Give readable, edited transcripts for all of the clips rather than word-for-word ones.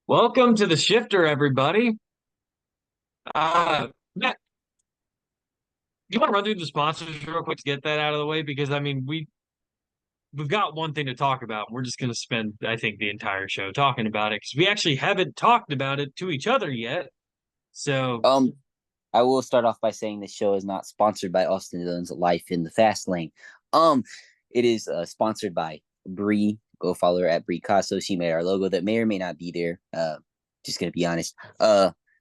Welcome to the shifter, everybody. Matt, you want to run through the sponsors real quick to get that out of the way? Because I mean, we've got one thing to talk about. We're just going to spend, I think, the entire show talking about it because we actually haven't talked about it to each other yet. So, Um, I will start off by saying this show is not sponsored by Austin Dillon's Life in the Fast Lane. Um, it is sponsored by Bree. Go follow her at Bree Casso. She made our logo that may or may not be there. Just gonna be honest.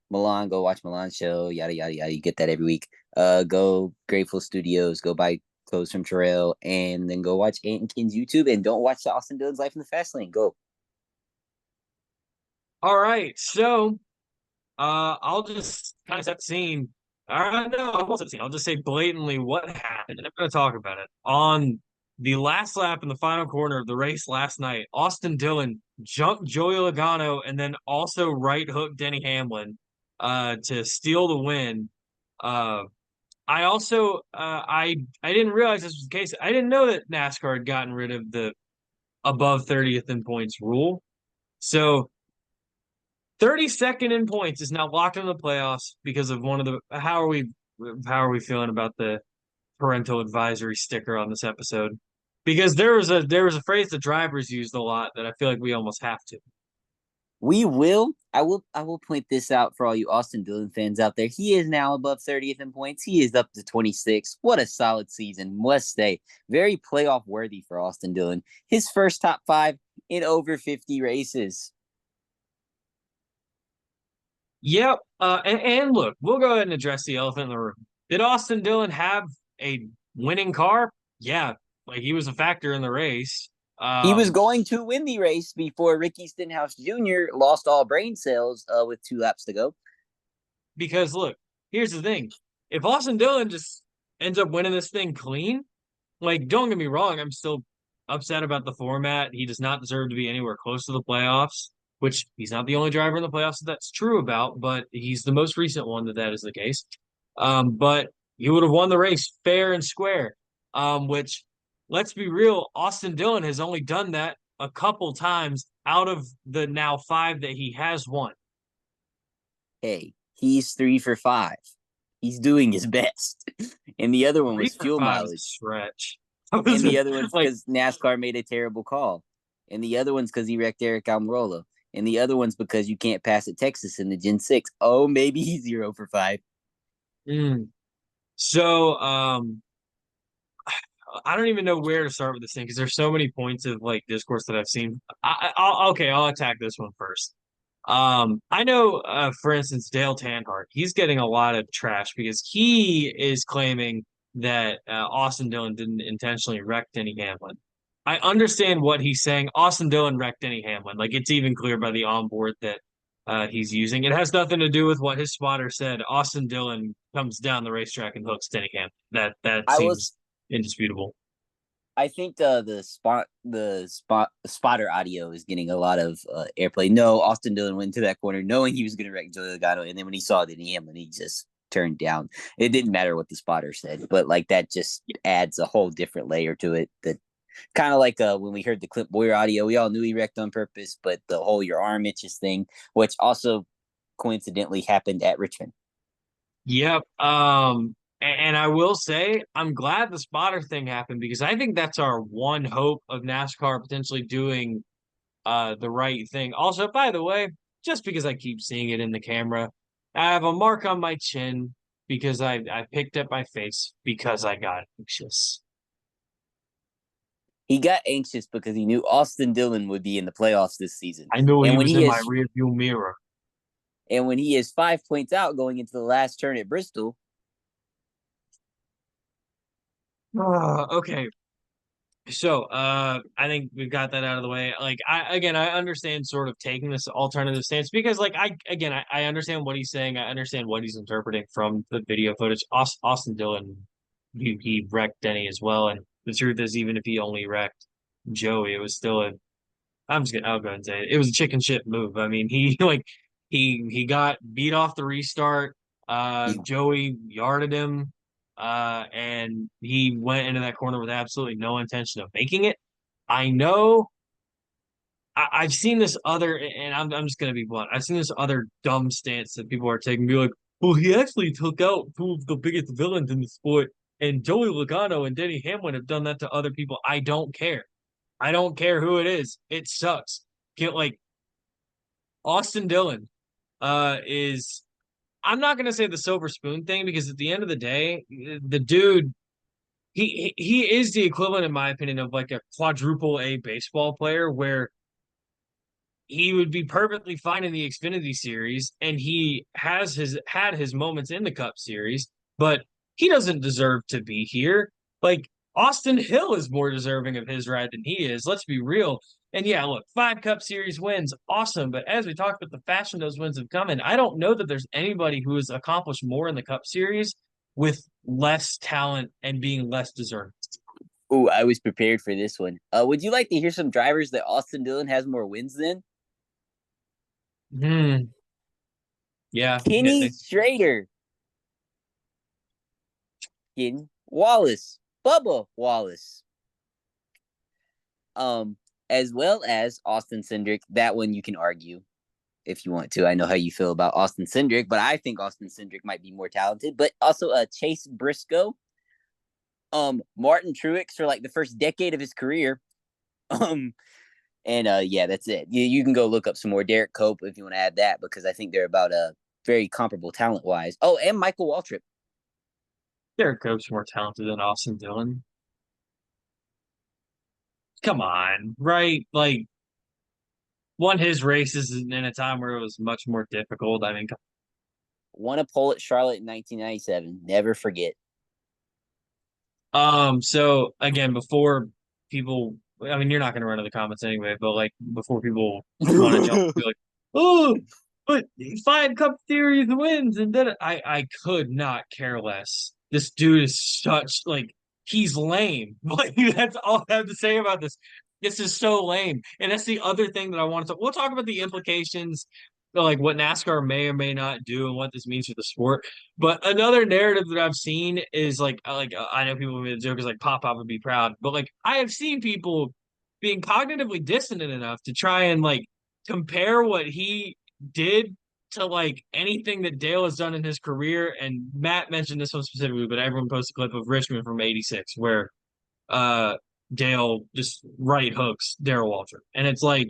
Milan, go watch Milan's show. Yada yada yada. You get that every week. Go Grateful Studios. Go buy clothes from Terrell, and then go watch Ant and Ken's YouTube. And don't watch the Austin Dillon's Life in the Fast Lane. Go. all right. So, I'll just kind of set the scene. No, I won't set the scene. I'll just say blatantly what happened, and I'm going to talk about it. On the last lap in the final corner of the race last night, Austin Dillon jumped Joey Logano and then also right hooked Denny Hamlin to steal the win. Uh, I also I didn't realize this was the case. I didn't know that NASCAR had gotten rid of the above 30th in points rule. So 32nd in points is now locked in the playoffs because of one of the how are we feeling about the parental advisory sticker on this episode? Because there was a phrase the drivers used a lot that I feel like we almost have to. We will. I will point this out for all you Austin Dillon fans out there. He is now above 30th in points. He is up to 26. What a solid season. Must say. Very playoff worthy for Austin Dillon. His first top five in over 50 races. Yep. And look, we'll go ahead and address the elephant in the room. Did Austin Dillon have a winning car? Yeah, like he was a factor in the race. He was Um, going to win the race before Ricky Stenhouse Jr. lost all brain cells with 2 laps to go. because look, here's the thing. If Austin Dillon just ends up winning this thing clean, like don't get me wrong, I'm still upset about the format. He does not deserve to be anywhere close to the playoffs, which he's not the only driver in the playoffs that's true about, but he's the most recent one that is the case. But he would have won the race fair and square. Which let's be real, Austin Dillon has only done that a couple times out of the now five that he has won. Hey, he's 3 for 5. He's doing his best. And the other one Three was for fuel five is a mileage. stretch. That was And the other one's like because NASCAR made a terrible call. And the other one's because he wrecked Eric Almirola. And the other one's because you can't pass at Texas in the Gen 6. Oh, maybe he's 0 for 5. mm. So I don't even know where to start with this thing because there's so many points of like discourse that I've seen. I'll attack this one first. I know, for instance, Dale Tanhart, he's getting a lot of trash because he is claiming that Austin Dillon didn't intentionally wreck Denny Hamlin. I understand what he's saying. Austin Dillon wrecked Denny Hamlin. Like it's even clear by the onboard that he's using. It has nothing to do with what his spotter said. Austin Dillon comes down the racetrack and hooks Denny Hamlin. That I was seems indisputable. I think the spotter audio is getting a lot of airplay. No, Austin Dillon went to that corner knowing he was going to wreck Joey Logano, and then when he saw the Hamlin, he just turned down. It didn't matter what the spotter said, but like that just adds a whole different layer to it. That kind of like when we heard the Clint Boyer audio, we all knew he wrecked on purpose, but the whole your arm itches thing, which also coincidentally happened at Richmond. Yep. And I will say, I'm glad the spotter thing happened because I think that's our one hope of NASCAR potentially doing the right thing. Also, by the way, just because I keep seeing it in the camera, I have a mark on my chin because I picked up my face because I got anxious. He got anxious because he knew Austin Dillon would be in the playoffs this season. I knew he And when was he in my is rearview mirror. And when he is 5 points out going into the last turn at Bristol, Okay, so, I think we've got that out of the way. Like, I understand sort of taking this alternative stance because, like, I understand what he's saying. I understand what he's interpreting from the video footage. Austin Dillon, he wrecked Denny as well. And the truth is, even if he only wrecked Joey, it was still I'll go ahead and say it. It was a chicken shit move. I mean, he, like, he got beat off the restart. he, Joey yarded him, and he went into that corner with absolutely no intention of making it. I know I've seen this other, and I'm just gonna be blunt. I've seen this other dumb stance that people are taking, be like, well, he actually took out two of the biggest villains in the sport, and Joey Logano and Denny Hamlin have done that to other people. I don't care. I don't care who it is. It sucks. Get like Austin Dillon is I'm not gonna say the silver spoon thing because at the end of the day, the dude he is the equivalent, in my opinion, of like a quadruple A baseball player where he would be perfectly fine in the Xfinity series, and he has his had his moments in the Cup series, but he doesn't deserve to be here. Like Austin Hill is more deserving of his ride than he is. Let's be real. And yeah, look, 5 Cup Series wins, awesome. But as we talked about the fashion those wins have come in, I don't know that there's anybody who has accomplished more in the Cup Series with less talent and being less deserving. Oh, I was prepared for this one. Would you like to hear some drivers that Austin Dillon has more wins than? Hmm. Yeah, hit Kenny me. Schrader, Ken Wallace, Bubba Wallace, um, as well as Austin Cindric. That one you can argue if you want to. I know how you feel about Austin Cindric, but I think Austin Cindric might be more talented. But also Chase Briscoe, Martin Truex for like the first decade of his career. Um, and yeah, that's it. You can go look up some more Derek Cope if you want to add that because I think they're about very comparable talent wise. Oh, and Michael Waltrip. Derek Cope's more talented than Austin Dillon. Come on, right? Like won his races in a time where it was much more difficult. I mean, Won a pole at Charlotte in 1997. Never forget. so again, before people, I mean, you're not going to run to the comments anyway, but like before people want to jump, be like, oh, but 5 Cup Series wins, and then I could not care less. This dude is such like he's lame. Like that's all I have to say about this. This is so lame, and that's the other thing that I want to talk. We'll talk about the implications, like what NASCAR may or may not do, and what this means for the sport. But another narrative that I've seen is I know people made the joke is like Pop Pop would be proud, but like I have seen people being cognitively dissonant enough to try and like compare what he did to like anything that Dale has done in his career. And Matt mentioned this one specifically, but everyone posted a clip of Richmond from '86 where uh Dale just right hooks Darrell Waltrip. And it's like,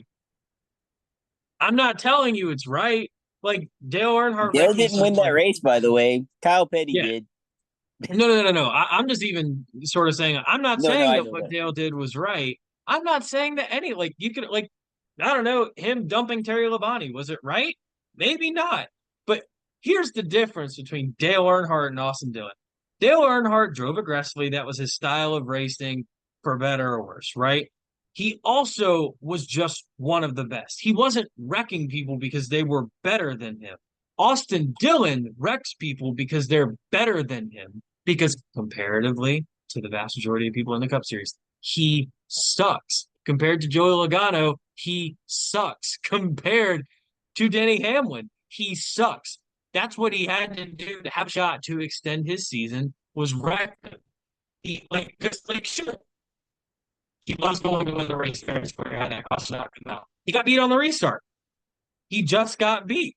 I'm not telling you it's right. Like Dale Earnhardt Dale wrecked me didn't so win that like race, by the way. Kyle Petty yeah, did. no. I'm just even sort of saying I'm not No, saying I that know what that. Dale did was right. I'm not saying that any like you could like I don't know him dumping Terry Labonte was it right? Maybe not. But here's the difference between Dale Earnhardt and Austin Dillon. Dale Earnhardt drove aggressively. That was his style of racing, for better or worse, right? He also was just one of the best. He wasn't wrecking people because they were better than him. Austin Dillon wrecks people because they're better than him because comparatively to the vast majority of people in the Cup Series, he sucks. Compared to Joey Logano, he sucks. Compared to Denny Hamlin, he sucks. That's what he had to do to have a shot to extend his season was wreck him. He like just like sure he was going to win the race fair square he had that caution knocked him out. He got beat on the restart. He just got beat.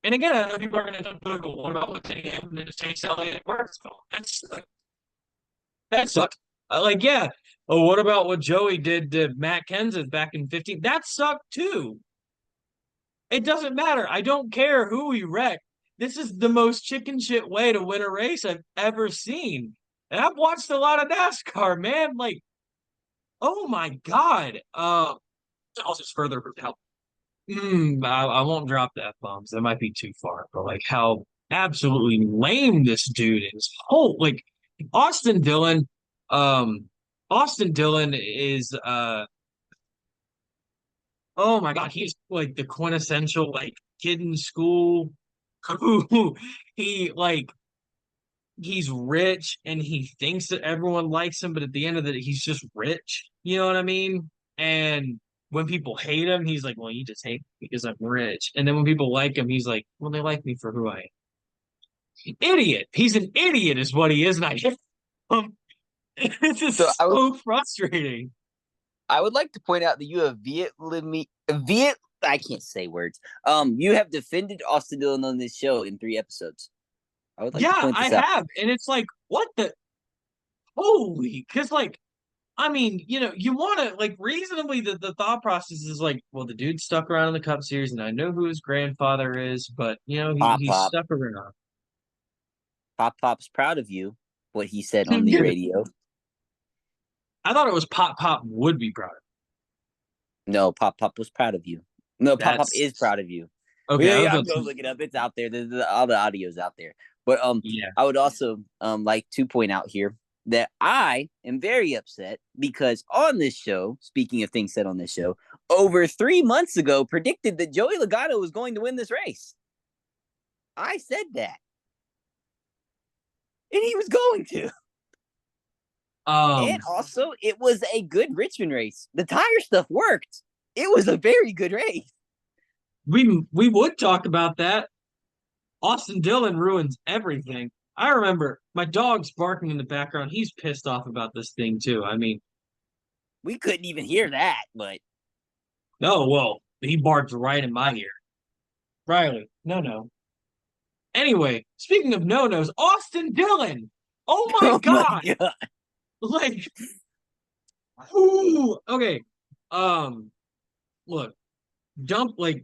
And again, I know people are going to jump to go, what about what Denny Hamlin did to Chase Elliott at Martinsville? That sucked. Like, yeah. Oh, what about what Joey did to Matt Kenseth back in 15? That sucked too. It doesn't matter. I don't care who he wrecked. This is the most chicken shit way to win a race I've ever seen. And I've watched a lot of NASCAR, man. Like, oh my God. I'll just further help. I won't drop the F bombs. That might be too far, but like how absolutely lame this dude is. Oh, like Austin Dillon. Um, Austin Dillon is oh my God, he's like the quintessential like kid in school who he like he's rich and he thinks that everyone likes him, but at the end of the day, he's just rich. You know what I mean? And when people hate him, he's like, "Well, you just hate me because I'm rich." And then when people like him, he's like, "Well, they like me for who I am." Idiot. He's an idiot, is what he is, and I hate him. It's So just so frustrating. I would like to point out that you have Viet. I can't say words. You have defended Austin Dillon on this show in 3 episodes. I would like to Yeah, point I this out. have. And it's like, what the holy? Because, like, I mean, you want to, like, reasonably, the thought process is like, well, the dude stuck around in the Cup Series, and I know who his grandfather is, but, Pop he Pop. stuck around. Pop Pop's proud of you. What he said on the radio. I thought it was Pop Pop would be proud. No, Pop Pop was proud of you. No, Pop Pop is That's proud of you. okay. I Yeah, was yeah, about go to, look it up. It's out there. All the audio's out there. But yeah. I would also like to point out here that I am very upset because on this show, speaking of things said on this show, over 3 months ago, predicted that Joey Logano was going to win this race. I said that, and he was going to. And also, it was a good Richmond race. The tire stuff worked. It was a very good race. We would talk about that. Austin Dillon ruins everything. I remember my dog's barking in the background. He's pissed off about this thing too. I mean, We couldn't even hear that, but no, well, he barked right in my ear. Riley, no. Anyway, speaking of no-nos, Austin Dillon. Oh my oh my God. god. Like, whoo. Okay. Look, dump like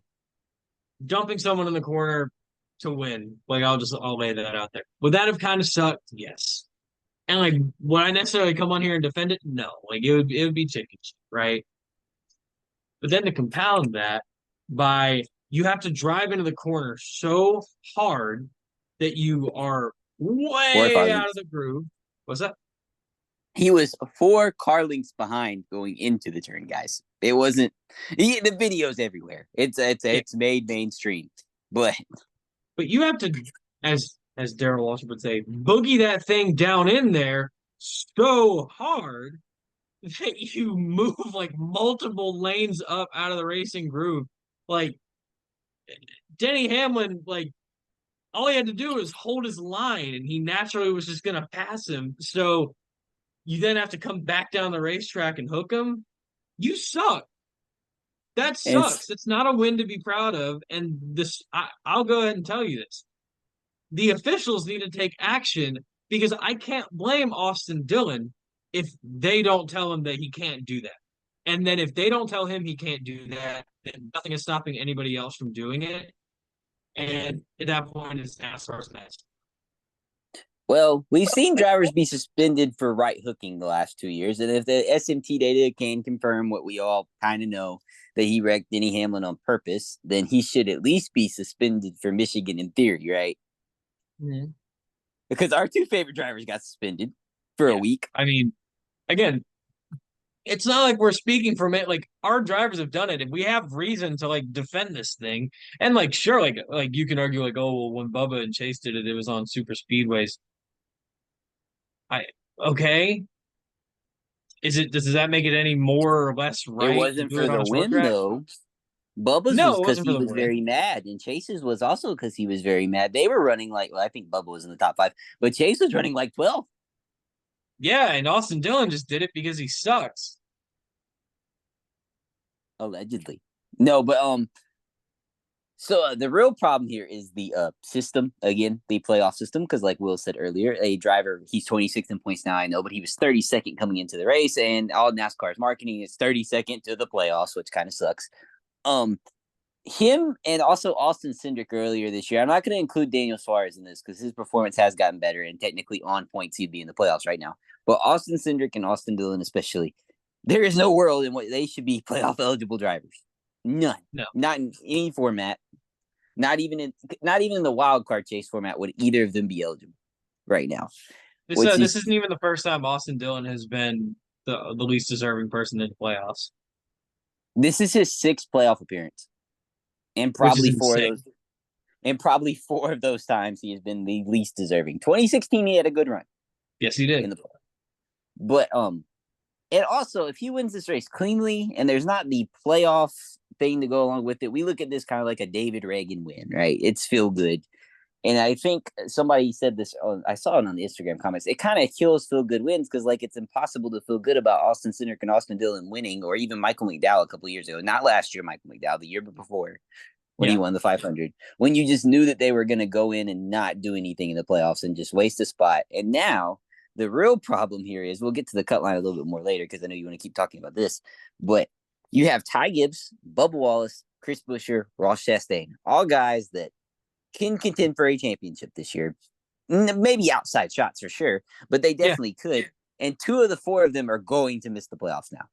dumping someone in the corner to win. Like, I'll lay that out there. Would that have kind of sucked? Yes. And like, would I necessarily come on here and defend it? No. Like, it would be chicken shit, right? But then to compound that by you have to drive into the corner so hard that you are Four car way out of links. the groove. What's that? He was 4 car links behind going into the turn, guys. It wasn't the videos everywhere. Yeah. It's made mainstream. But But you have to, as Daryl Walsh would say, boogie that thing down in there so hard that you move like multiple lanes up out of the racing groove. Like Denny Hamlin, like all he had to do was hold his line, and he naturally was just gonna pass him. So you then have to come back down the racetrack and hook him. You suck. That and sucks. It's not a win to be proud of. And I'll go ahead and tell you this: the officials need to take action because I can't blame Austin Dillon if they don't tell him that he can't do that. And then if they don't tell him he can't do that, then nothing is stopping anybody else from doing it. And at that point, it's NASCAR's mess. well, we've seen drivers be suspended for right hooking the last 2 years. And if the SMT data can confirm what we all kind of know, that he wrecked Denny Hamlin on purpose, then he should at least be suspended for Michigan in theory, right? Mm-hmm. Because our 2 favorite drivers got suspended for a week. I mean, again, it's not like we're speaking from it. Like our drivers have done it, and we have reason to like defend this thing. And like, sure, like you can argue like, oh, well, when Bubba and Chase did it, it was on super speedways. I okay. Does that make it any more or less It right to wasn't do for it on the a short win, track? though. Bubba's No, was it because wasn't for he the was win. very mad, and Chase's was also because he was very mad. They were running like, well, I think Bubba was in the top 5, but Chase was running like 12. Yeah, and Austin Dillon just did it because he sucks. Allegedly. No, but so the real problem here is the system again, the playoff system, because like Will said earlier, a driver he's 26th in points now. I know, but he was 32nd coming into the race, and all NASCAR's marketing is 32nd to the playoffs, which kind of sucks. Him and also Austin Cindric earlier this year. I'm not going to include Daniel Suarez in this because his performance has gotten better, and technically on points he'd be in the playoffs right now. But Austin Cindric and Austin Dillon especially, there is no world in which they should be playoff eligible drivers. None. No. Not in any format. Not even in the wild card chase format would either of them be eligible right now. This isn't even the first time Austin Dillon has been the least deserving person in the playoffs. This is his 6th playoff appearance. And Which is probably insane. four of those times he has been the least deserving. 2016 he had a good run. Yes, he did. In the playoff. But and also if he wins this race cleanly and there's not the playoff thing to go along with it, we look at this kind of like a David Reagan win, right? It's feel good. And I think somebody said this. I saw it on the Instagram comments. It kind of kills feel good wins because like it's impossible to feel good about Austin Cindric and Austin Dillon winning, or even Michael McDowell a couple of years ago. Not last year, Michael McDowell, the year before when he Yeah. won the 500. When you just knew that they were going to go in and not do anything in the playoffs and just waste a spot. And now the real problem here is we'll get to the cut line a little bit more later because I know you want to keep talking about this, but you have Ty Gibbs, Bubba Wallace, Chris Buescher, Ross Chastain, all guys that can contend for a championship this year. Maybe outside shots for sure, but they Yeah. definitely could. And two of the four of them are going to miss the playoffs now.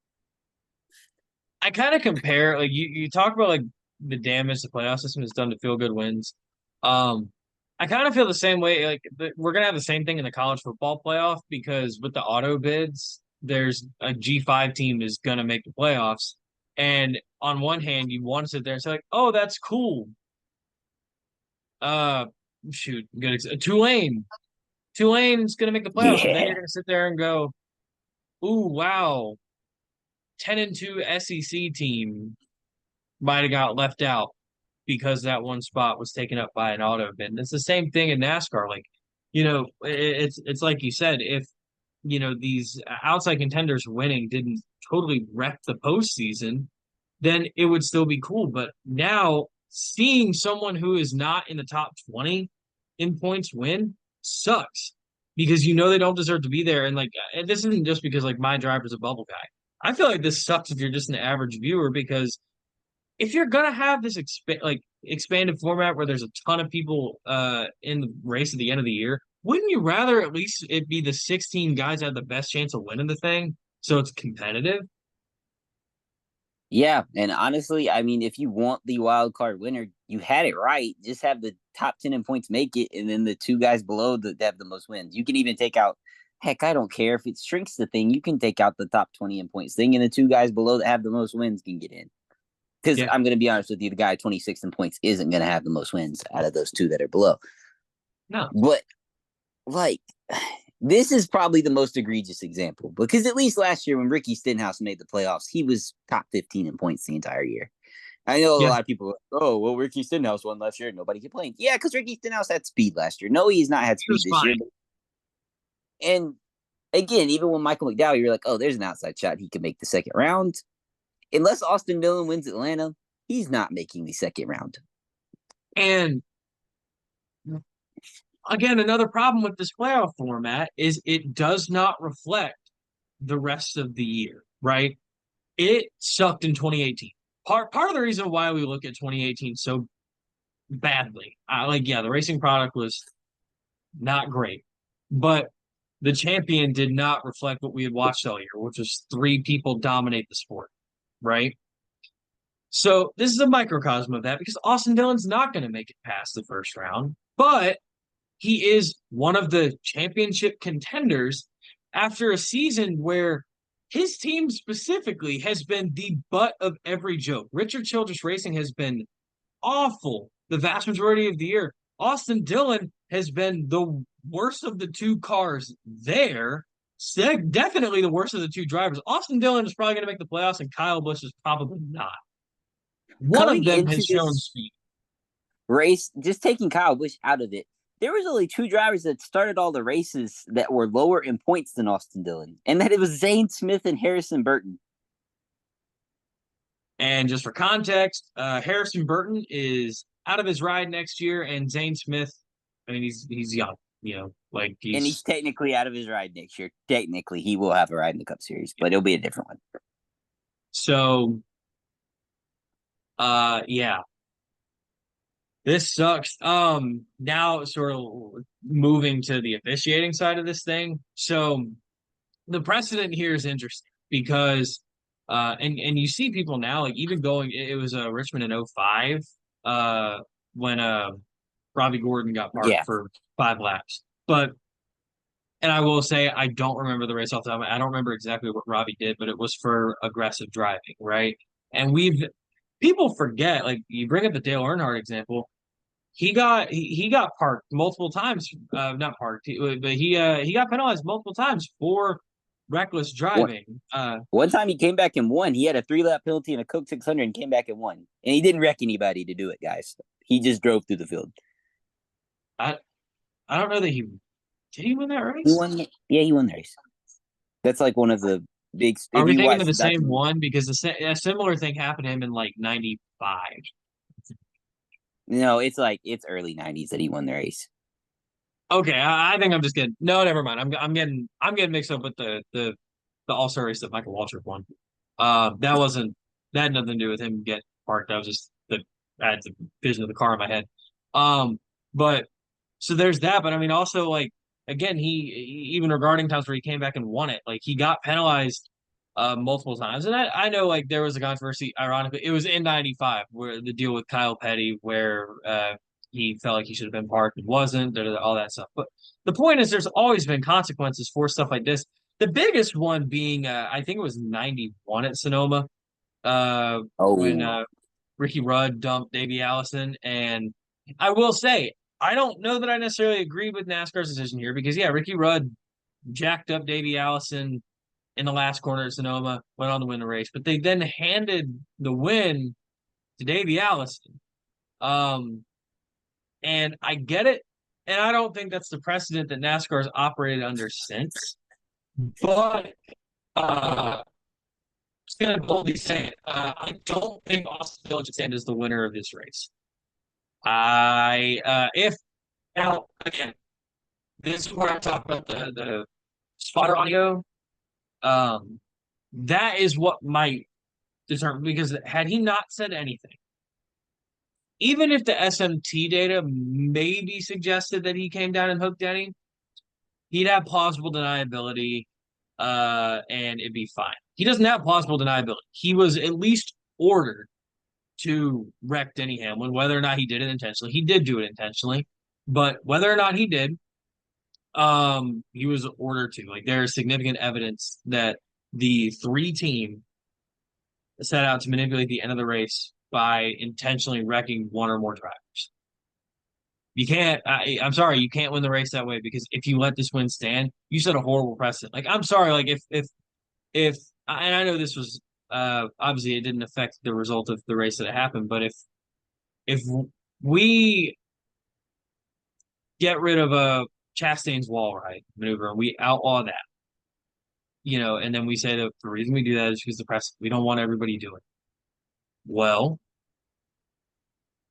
I kind of compare like you talk about like the damage the playoff system has done to feel good wins. Um, I kind of feel the same way. Like we're gonna have the same thing in the college football playoff because with the auto bids, there's a G5 team is gonna make the playoffs, and on one hand, you want to sit there and say like, "Oh, that's cool." Uh, shoot, Tulane. Tulane's gonna make the playoffs, but then Yeah. you're gonna sit there and go, "Ooh, wow, 10-2 SEC team might have got left out because that one spot was taken up by an auto bid." And it's the same thing in NASCAR. Like, it's like you said, if these outside contenders winning didn't totally wreck the postseason, then it would still be cool. But now seeing someone who is not in the top 20 in points win sucks because they don't deserve to be there. And like this isn't just because like my driver's a bubble guy. I feel like this sucks if you're just an average viewer because if you're gonna have this expanded format where there's a ton of people in the race at the end of the year, wouldn't you rather at least it be the 16 guys that have the best chance of winning the thing so it's competitive? Yeah, and honestly, I mean, if you want the wild card winner, you had it right. Just have the top 10 in points make it, and then the two guys below that have the most wins. You can even take out, heck, I don't care if it shrinks the thing. You can take out the top 20 in points thing, and the two guys below that have the most wins can get in. Because Yeah, I'm going to be honest with you, the guy 26 in points isn't going to have the most wins out of those two that are below. no, But like, this is probably the most egregious example because at least last year when Ricky Stenhouse made the playoffs, he was top 15 in points the entire year. I know a yeah, lot of people, oh, well, Ricky Stenhouse won last year. Nobody complained. Yeah, because Ricky Stenhouse had speed last year. No, he's not had it speed was this year. fine. And again, even when Michael McDowell, you're like, oh, there's an outside shot. He can make the second round. Unless Austin Dillon wins Atlanta, he's not making the second round. And again, another problem with this playoff format is it does not reflect the rest of the year, right? It sucked in 2018. Part of the reason why we look at 2018 so badly, yeah, the racing product was not great, but the champion did not reflect what we had watched all year, which was three people dominate the sport, right? So this is a microcosm of that because Austin Dillon's not going to make it past the first round, but he is one of the championship contenders after a season where his team specifically has been the butt of every joke. Richard Childress Racing has been awful the vast majority of the year. Austin Dillon has been the worst of the two cars there. Definitely the worst of the two drivers. Austin Dillon is probably going to make the playoffs, and Kyle Busch is probably not. One of Coming them into has shown this speed. race, just taking Kyle Busch out of it, there was only two drivers that started all the races that were lower in points than Austin Dillon, and that it was Zane Smith and Harrison Burton. And just for context, Harrison Burton is out of his ride next year, and Zane Smith, I mean, he's young, like And he's he's technically out of his ride next year. Technically, he will have a ride in the Cup Series, but it'll be a different one. so. Yeah, this sucks. Now sort of moving to the officiating side of this thing. So the precedent here is interesting because and you see people now like even going it was Richmond in '05 when Robbie Gordon got parked Yeah. for 5 laps. But and I will say I don't remember the race off the top. I don't remember exactly what Robbie did, but it was for aggressive driving, right? And people forget, like you bring up the Dale Earnhardt example. He got parked multiple times. Not parked, but he got penalized multiple times for reckless One, driving. one time he came back and won. He had a 3 lap penalty and a Coke 600 and came back and won. And he didn't wreck anybody to do it, guys. He just drove through the field. I I don't know that he did he win that He race? won. Yeah, he won the race. That's like one of the big. Are If we you thinking watch of the the same documentary, one? Because a similar thing happened to him in like '95. no, it's like it's early '90s that he won the race. Okay, I think I'm just getting no, never mind. I'm getting mixed up with the All Star race that Michael Waltrip won. That wasn't that had nothing to do with him getting parked. That was just the I had the vision of the car in my head. Um, but so there's that. But I mean, also like again, even regarding times where he came back and won it, like he got penalized multiple times. And I know like there was a controversy. Ironically, it was in '95 where the deal with Kyle Petty, where he felt like he should have been parked and wasn't, all that stuff. But the point is, there's always been consequences for stuff like this. The biggest one being, I think it was '91 at Sonoma, when Oh, Ricky Rudd dumped Davey Allison. And I will say, I don't know that I necessarily agree with NASCAR's decision here because, yeah, Ricky Rudd jacked up Davey Allison in the last corner at Sonoma, went on to win the race, but they then handed the win to Davey Allison. Um, and I get it. And I don't think that's the precedent that NASCAR's operated under since. But just gonna boldly say it. I don't think Austin Dillon should stand as the winner of this race. I if now again, this is where I talk about the spotter audio. Um, that is what might determine because had he not said anything, even if the SMT data maybe suggested that he came down and hooked Denny, he'd have plausible deniability, and it'd be fine. He doesn't have plausible deniability. He was at least ordered to wreck Denny Hamlin, whether or not he did it intentionally. He did do it intentionally, but whether or not he did, he was ordered to. Like there is significant evidence that the three team set out to manipulate the end of the race by intentionally wrecking one or more drivers. You can't. I'm sorry, you can't win the race that way because if you let this win stand, you set a horrible precedent. Like I'm sorry, like if and I know this was obviously it didn't affect the result of the race that happened, but if we get rid of a Chastain's wall ride maneuver and we outlaw that, and then we say that the reason we do that is because the press we don't want everybody doing it. Well,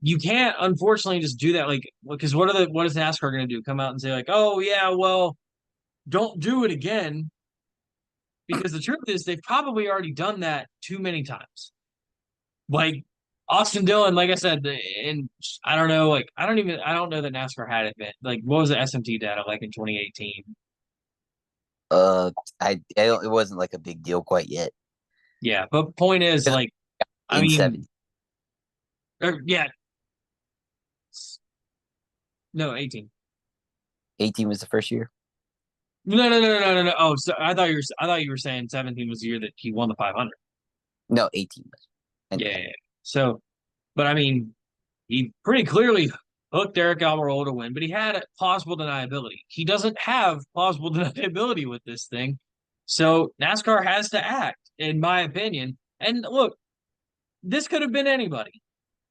you can't unfortunately just do that. Like, because what is NASCAR going to do? Come out and say like, oh yeah, well, don't do it again because the truth is they've probably already done that too many times. Like Austin Dillon, like I said, and I don't know, like I don't know that NASCAR had it. Like, what was the SMT data like in 2018? uh, I don't, it wasn't like a big deal quite yet. Yeah, but point is, like, I In mean, 70, yeah, no, 18. 18 was the first year. No. Oh, so I thought you were saying 17 was the year that he won the 500. No, 18 was. Yeah, Anyway, yeah, yeah. So, but I mean, he pretty clearly hooked Eric Almirola to win, but he had plausible deniability. He doesn't have plausible deniability with this thing. So NASCAR has to act, in my opinion. And look, this could have been anybody.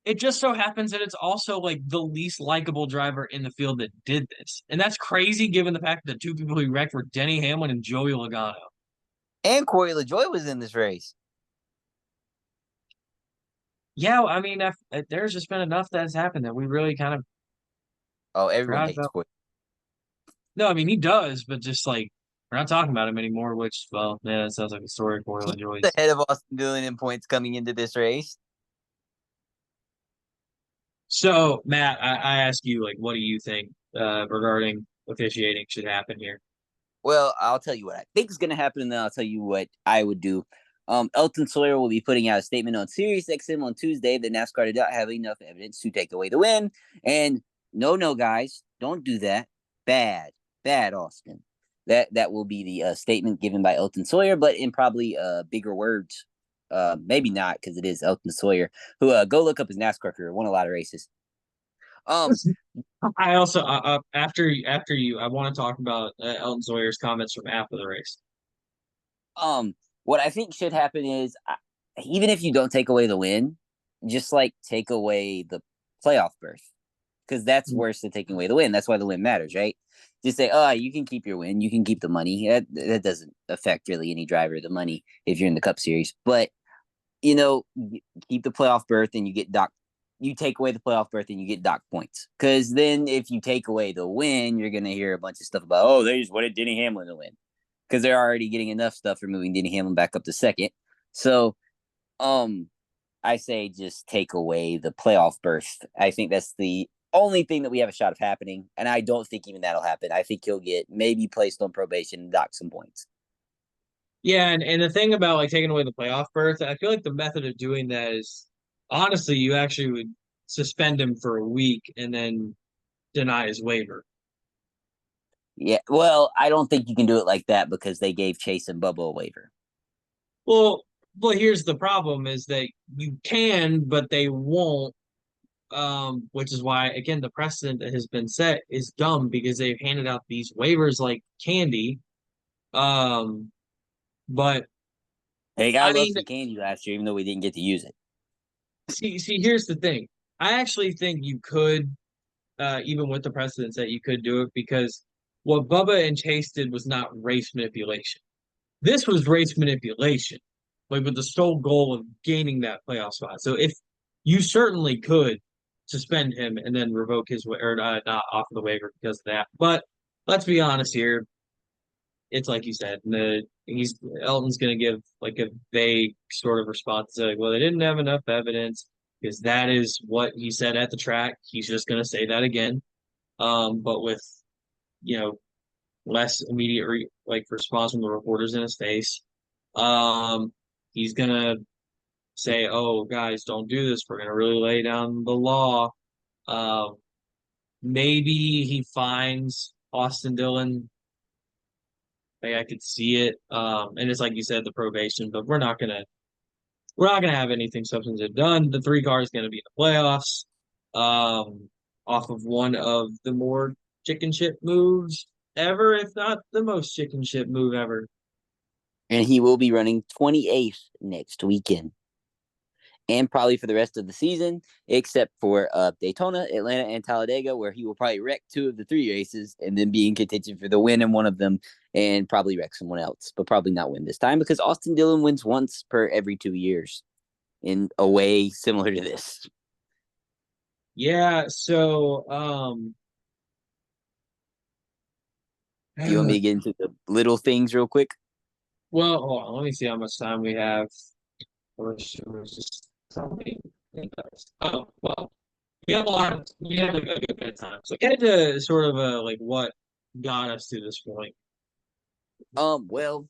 It just so happens that it's also like the least likable driver in the field that did this. And that's crazy given the fact that the two people he wrecked were Denny Hamlin and Joey Logano. and Corey LaJoy was in this race. Yeah, I mean, there's just been enough that's happened that we really kind of Oh, everyone forgot hates about. Corey. No, I mean, he does, but just like we're not talking about him anymore, which, well, yeah, that sounds like a story for He's Joey's. ahead of Austin Dillon in points coming into this race. So, Matt, I ask you, like, what do you think regarding officiating should happen here? Well, I'll tell you what I think is going to happen, and then I'll tell you what I would do. Elton Sawyer will be putting out a statement on SiriusXM on Tuesday that NASCAR did not have enough evidence to take away the win. And no, guys, don't do that. Bad, Austin. That will be the statement given by Elton Sawyer, but in probably bigger words. Maybe not because it is Elton Sawyer, who go look up his NASCAR career, won a lot of races. Um, I also, after you, I want to talk about Elton Sawyer's comments from after the race. Um, what I think should happen is even if you don't take away the win, just like take away the playoff berth. because that's worse than taking away the win. That's why the win matters, right? Just say, oh, you can keep your win, you can keep the money. That doesn't affect really any driver the money if you're in the Cup Series, but keep the playoff berth and you get dock. You take away the playoff berth and you get dock points. Because then if you take away the win, you're gonna hear a bunch of stuff about, oh, they just wanted Denny Hamlin to win, because they're already getting enough stuff for moving Denny Hamlin back up to second. So, I say just take away the playoff berth. I think that's the only thing that we have a shot of happening, and I don't think even that'll happen. I think he'll get maybe placed on probation and dock some points. Yeah, and the thing about like taking away the playoff berth, I feel like the method of doing that is honestly you actually would suspend him for a week and then deny his waiver. Yeah, well, I don't think you can do it like that because they gave Chase and Bubba a waiver. Well, here's the problem is that you can, but they won't. Which is why again the precedent that has been set is dumb because they've handed out these waivers like candy. Um, but Hey, I I love mean, some candy last year, even though we didn't get to use it. here's the thing. I actually think you could, even with the precedents that you could do it because what Bubba and Chase did was not race manipulation. This was race manipulation, like with the sole goal of gaining that playoff spot. So if you certainly could suspend him and then revoke his or not offer the waiver because of that. But let's be honest here. It's like you said, Elton's going to give like a vague sort of response to like, well, they didn't have enough evidence because that is what he said at the track. He's just going to say that again, but with you know less immediate like response from the reporters in his face. He's gonna say, "Oh, guys, don't do this. We're gonna really lay down the law." Um, Maybe he finds Austin Dillon. Like I could see it. And it's like you said, the probation, but we're not gonna have anything substantive done. The three car is gonna be in the playoffs. Off of one of the more chicken shit moves ever, if not the most chicken shit move ever. And he will be running 28th next weekend. And probably for the rest of the season, except for Daytona, Atlanta, and Talladega, where he will probably wreck two of the three races and then be in contention for the win in one of them and probably wreck someone else, but probably not win this time because Austin Dillon wins once per every 2 years in a way similar to this. Yeah, so Do you want me to get into the little things real quick? well, hold on, let me see how much time we have. Or just something. Oh, well, we have like a good bit of time. So get into sort of like what got us to this point. Well,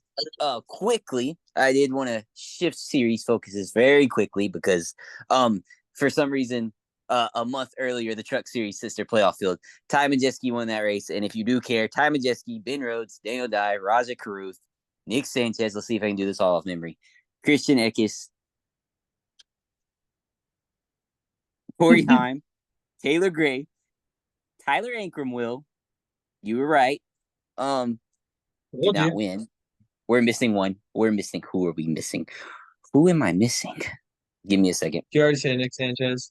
quickly, I did want to shift series focuses very quickly because, for some reason, a month earlier, the Truck Series sister playoff field, Ty Majeski won that race. And if you do care, Ty Majeski, Ben Rhodes, Daniel Dye, Raja Caruth, Nick Sanchez. Let's see if I can do this all off memory. Christian Eckes, Corey Heim, Taylor Gray, Tyler Ankrum will. You were right. Did Told not you. win. We're missing one. Who are we missing? Who am I missing? Give me a second. You already said Nick Sanchez.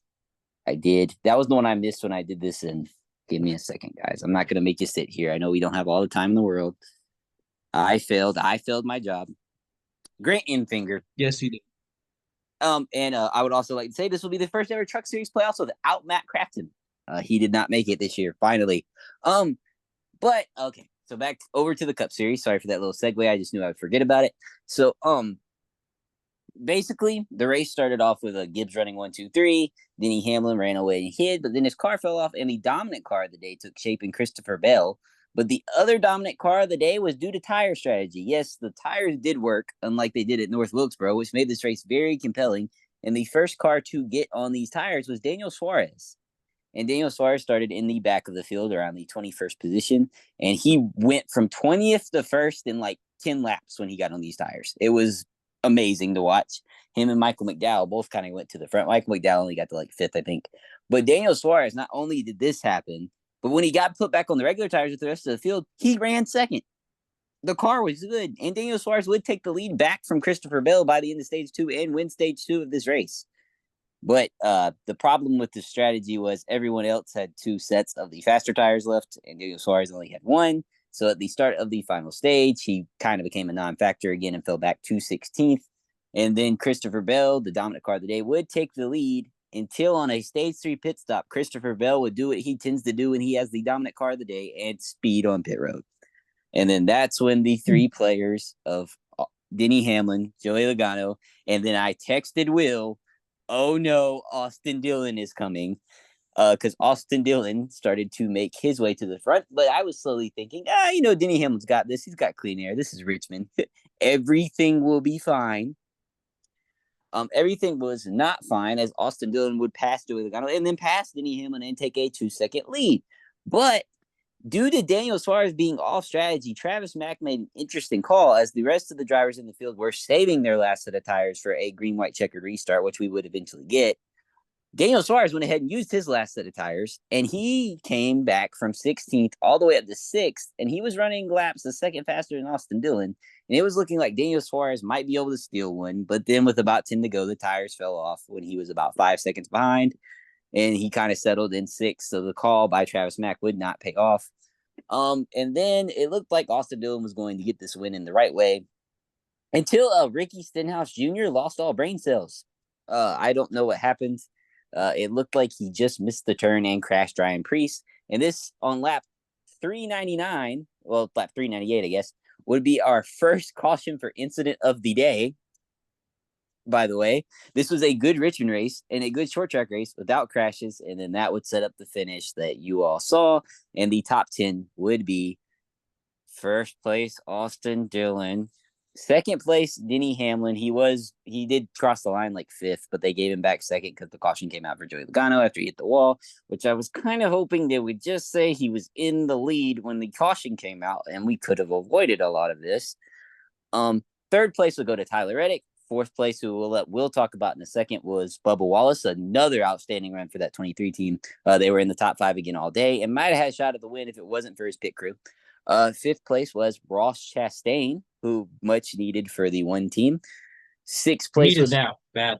I did. That was the one I missed when I did this. And give me a second, guys. I'm not going to make you sit here. I know we don't have all the time in the world. I failed. I failed my job. Grant Enfinger. Yes, you did. And I would also like to say this will be the first ever Truck Series playoffs without Matt Crafton. He did not make it this year, finally. But okay. So back over to the Cup Series. Sorry for that little segue. I just knew I would forget about it. So, basically, the race started off with a Gibbs running 1, 2, 3. Denny Hamlin ran away and hid, but then his car fell off, and the dominant car of the day took shape in Christopher Bell. But the other dominant car of the day was due to tire strategy. Yes, the tires did work, unlike they did at North Wilkesboro, which made this race very compelling. And the first car to get on these tires was Daniel Suarez. And Daniel Suarez started in the back of the field around the 21st position. And he went from 20th to first in like 10 laps when he got on these tires. It was amazing to watch. Him and Michael McDowell both kind of went to the front. Michael McDowell only got to like fifth, I think. But Daniel Suarez, not only did this happen, but when he got put back on the regular tires with the rest of the field, he ran second. The car was good. And Daniel Suarez would take the lead back from Christopher Bell by the end of stage 2 and win stage 2 of this race. But the problem with the strategy was everyone else had two sets of the faster tires left, and Daniel Suarez only had one. So at the start of the final stage, he kind of became a non-factor again and fell back to 16th. And then Christopher Bell, the dominant car of the day, would take the lead until on a stage 3 pit stop, Christopher Bell would do what he tends to do when he has the dominant car of the day and speed on pit road. And then that's when the three players of Denny Hamlin, Joey Logano, and then I texted Will, oh no, Austin Dillon is coming. Because Austin Dillon started to make his way to the front, but I was slowly thinking, Denny Hamlin's got this. He's got clean air. This is Richmond. Everything will be fine. Everything was not fine as Austin Dillon would pass Joey Logano and then pass Denny Hamlin and take a 2-second lead. But due to Daniel Suarez being off strategy, Travis Mack made an interesting call as the rest of the drivers in the field were saving their last set of tires for a green-white checkered restart, which we would eventually get. Daniel Suarez went ahead and used his last set of tires, and he came back from 16th all the way up to 6th, and he was running laps a second faster than Austin Dillon, and it was looking like Daniel Suarez might be able to steal one, but then with about 10 to go, the tires fell off when he was about 5 seconds behind, and he kind of settled in 6th, so the call by Travis Mack would not pay off. And then it looked like Austin Dillon was going to get this win in the right way until Ricky Stenhouse Jr. lost all brain cells. I don't know what happened. It looked like he just missed the turn and crashed Ryan Preece. And this on lap 399, well, lap 398, I guess, would be our first caution for incident of the day. By the way, this was a good Richmond race and a good short track race without crashes. And then that would set up the finish that you all saw. And the top 10 would be first place, Austin Dillon. Second place, Denny Hamlin. He did cross the line like 5th, but they gave him back 2nd because the caution came out for Joey Logano after he hit the wall, which I was kind of hoping they would just say he was in the lead when the caution came out, and we could have avoided a lot of this. Third place would go to Tyler Reddick. Fourth place, who we'll talk about in a second, was Bubba Wallace, another outstanding run for that 23 team. They were in the top 5 again all day and might have had a shot at the win if it wasn't for his pit crew. Fifth place was Ross Chastain, who much needed for the one team. Sixth place Needed was now, bad.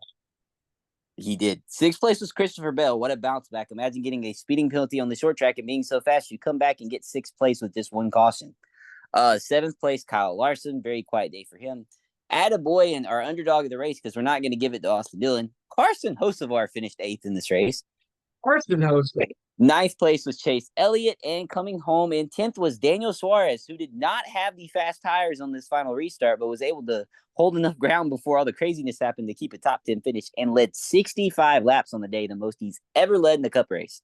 He did. Sixth place was Christopher Bell. What a bounce back. Imagine getting a speeding penalty on the short track and being so fast, you come back and get sixth place with just one caution. Seventh place, Kyle Larson. Very quiet day for him. Attaboy and our underdog of the race, because we're not going to give it to Austin Dillon. Carson Hocevar finished 8th in this race. Carson Hocevar. Ninth place was Chase Elliott, and coming home in 10th was Daniel Suarez, who did not have the fast tires on this final restart, but was able to hold enough ground before all the craziness happened to keep a top 10 finish and led 65 laps on the day, the most he's ever led in the Cup race.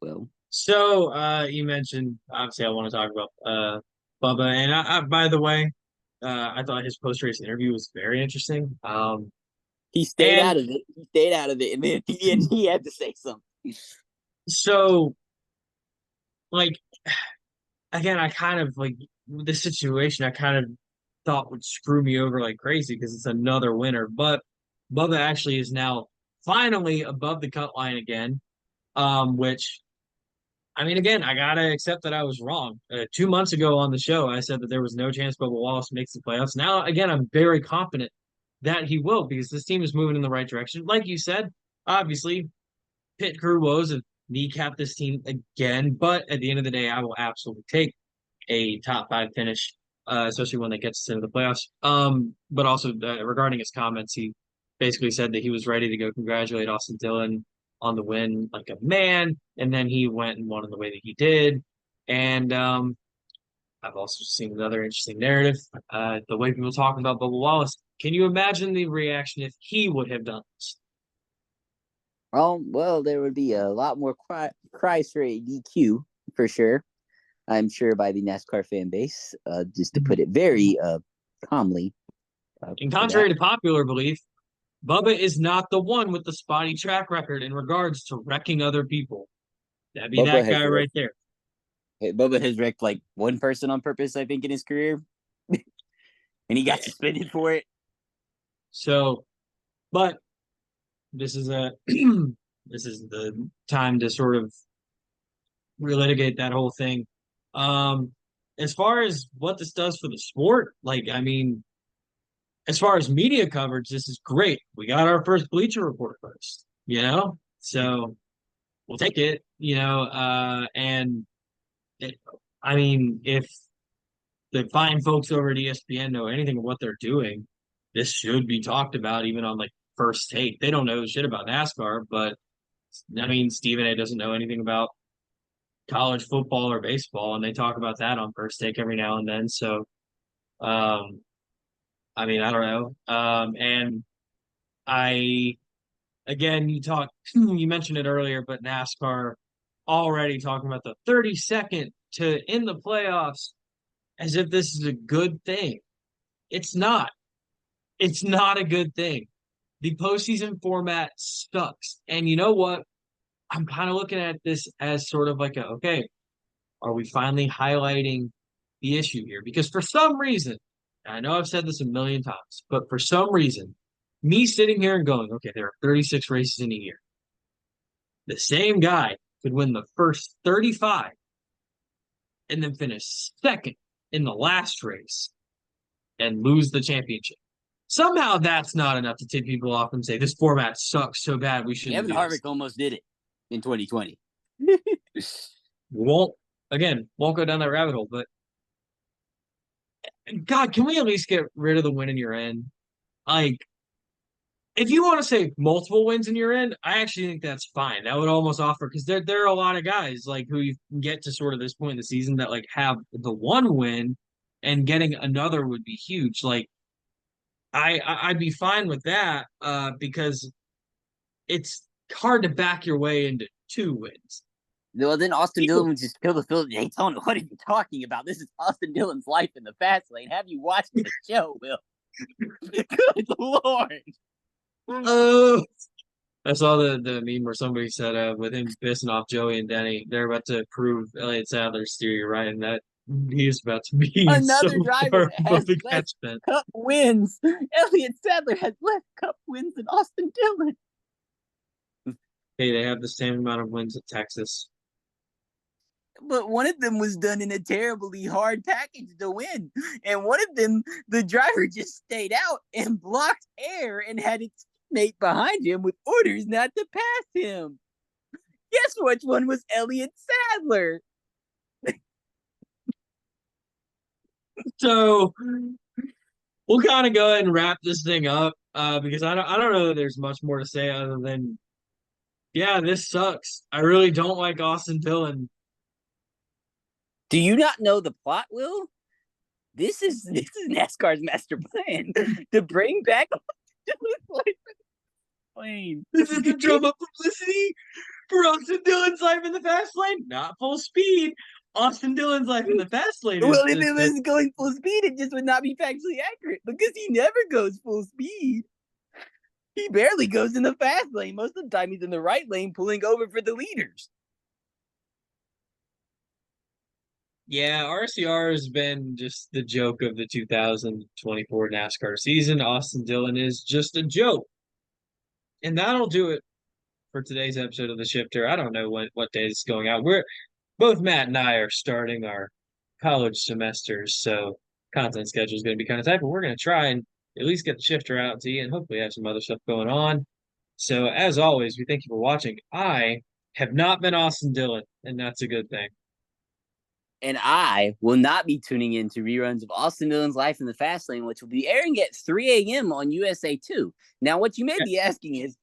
Well, so you mentioned, obviously I want to talk about Bubba, and by the way, I thought his post-race interview was very interesting. He stayed out of it. And then he had to say something. So, like, again, I kind of like the situation. I kind of thought would screw me over like crazy because it's another winner. But Bubba actually is now finally above the cut line again. Which, I mean, again, I gotta accept that I was wrong. 2 months ago on the show, I said that there was no chance Bubba Wallace makes the playoffs. Now, again, I'm very confident that he will because this team is moving in the right direction. Like you said, obviously, pit crew woes have kneecapped this team again, but at the end of the day, I will absolutely take a top 5 finish, especially when they get to the playoffs. But also regarding his comments, he basically said that he was ready to go congratulate Austin Dillon on the win like a man, and then he went and won in the way that he did. And I've also seen another interesting narrative, the way people talk about Bubba Wallace. Can you imagine the reaction if he would have done this? Well, there would be a lot more cries for a DQ for sure. I'm sure by the NASCAR fan base, just to put it very calmly. In contrary to popular belief, Bubba is not the one with the spotty track record in regards to wrecking other people. That'd be Bubba that guy right there. Bubba has wrecked like one person on purpose, I think, in his career, and he got suspended for it. So, but this is this is the time to sort of relitigate that whole thing. As far as what this does for the sport, like I mean, as far as media coverage, this is great. We got our first Bleacher Report first, so we'll take it, and it, I mean, if the fine folks over at ESPN know anything of what they're doing, this should be talked about even on like first take. They don't know shit about NASCAR, but I mean, Stephen A doesn't know anything about college football or baseball, and they talk about that on first take every now and then. So, um, I mean, I don't know. And I, again, you mentioned it earlier, but NASCAR already talking about the 32nd to in the playoffs as if this is a good thing. It's not. It's not a good thing. The postseason format sucks. And you know what? I'm kind of looking at this as sort of like okay, are we finally highlighting the issue here? Because for some reason, I know I've said this a million times, but for some reason, me sitting here and going, okay, there are 36 races in a year. The same guy could win the first 35 and then finish second in the last race and lose the championship. Somehow that's not enough to tip people off and say this format sucks so bad we shouldn't Kevin do this. Harvick almost did it in 2020. Won't go down that rabbit hole, but God, can we at least get rid of the win in your end? Like, if you want to say multiple wins in your end, I actually think that's fine. That would almost offer because there are a lot of guys like who you can get to sort of this point in the season that like have the one win and getting another would be huge. Like I'd be fine with that because it's hard to back your way into two wins. Well, then Austin People, Dillon would just kill the field in Daytona. What are you talking about? This is Austin Dillon's life in the fast lane. Have you watched the show, Will? Good Lord. oh, I saw the meme where somebody said with him pissing off Joey and Denny, they're about to prove Elliott Sadler's theory right, and that he is about to be so Another driver far that has above the less catch pen. cup wins. Elliott Sadler has less cup wins than Austin Dillon. Hey, they have the same amount of wins at Texas. But one of them was done in a terribly hard package to win. And one of them, the driver just stayed out and blocked air and had his teammate behind him with orders not to pass him. Guess which one was Elliott Sadler? So we'll kind of go ahead and wrap this thing up because I don't know that there's much more to say other than yeah, this sucks. I really don't like Austin Dillon. Do you not know the plot, Will? This is NASCAR's master plan to bring back Dillon's life plane. This is the drum up publicity for Austin Dillon's life in the fast lane, not full speed. Austin Dillon's life in the fast lane Well, if it was going full speed, it just would not be factually accurate because he never goes full speed. He barely goes in the fast lane. Most of the time, he's in the right lane pulling over for the leaders. Yeah, RCR has been just the joke of the 2024 NASCAR season. Austin Dillon is just a joke. And that'll do it for today's episode of The Shifter. I don't know what day it's going out. We're both Matt and I are starting our college semesters, so content schedule is going to be kind of tight, but we're going to try and at least get the shifter out to you and hopefully have some other stuff going on. So as always, we thank you for watching. I have not been Austin Dillon, and that's a good thing. And I will not be tuning in to reruns of Austin Dillon's Life in the Fast Lane, which will be airing at 3 a.m. on USA 2. Now, what you may be asking is,